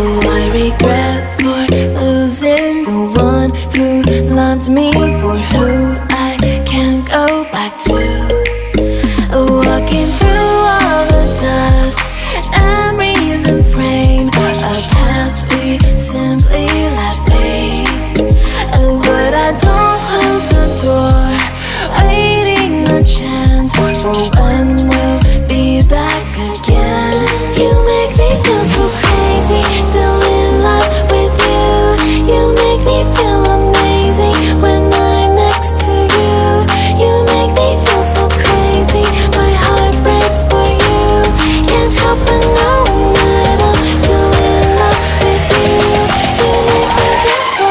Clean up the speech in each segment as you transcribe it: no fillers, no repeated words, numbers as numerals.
Oh, I regret for losing the one who loved me, for who I can't go back to. Walking through all the dust, memories and frame, a past we simply let fade. But I don't close the door, waiting a chance for when we'll be back again. You make me feel so crazy, still in love with you. You make me feel amazing when I'm next to you. You make me feel so crazy, my heart breaks for you. Can't help but know that I'm still in love with you. You make me feel so.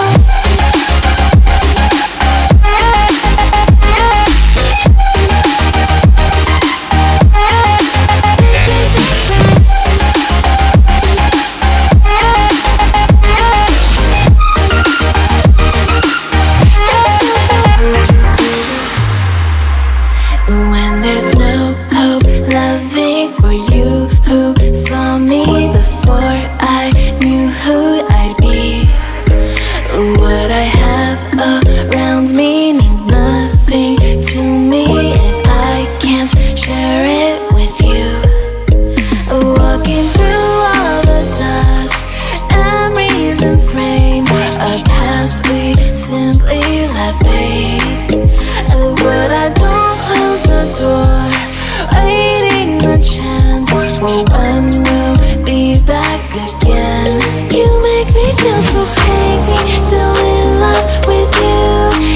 When there's no hope, loving for you who saw me before I knew who I'd be. What I have around me means nothing to me if I can't share it with you. Walking through all the dust, memories and frame, a past we simply let fade. But I don't close the door, waiting a chance for when we'll be back again. You make me feel so crazy, still in love with you.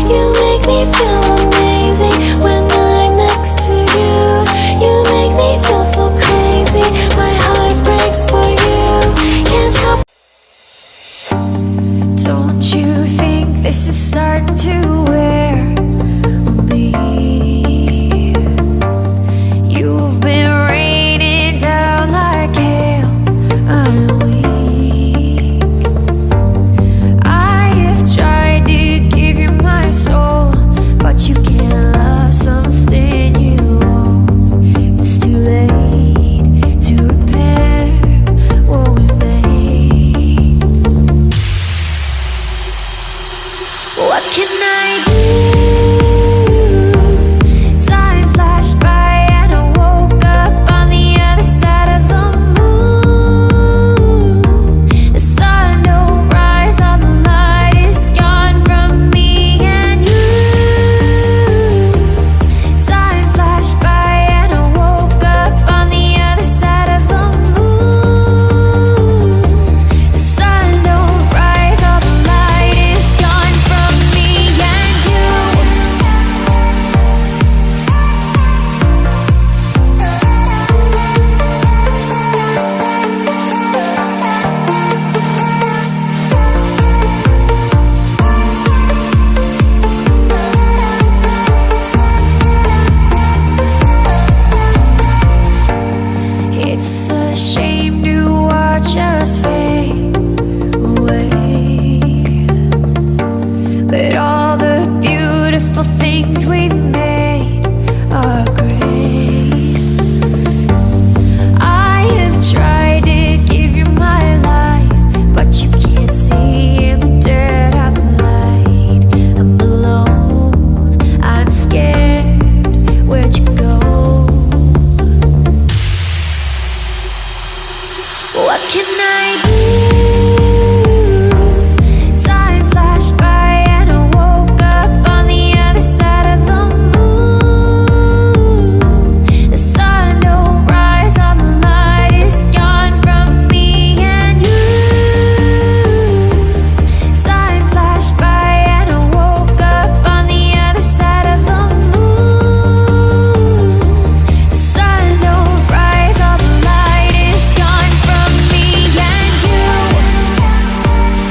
You make me feel amazing when I'm next to you. You make me feel so crazy, my heart breaks for you. Can't help. Don't you think this is starting to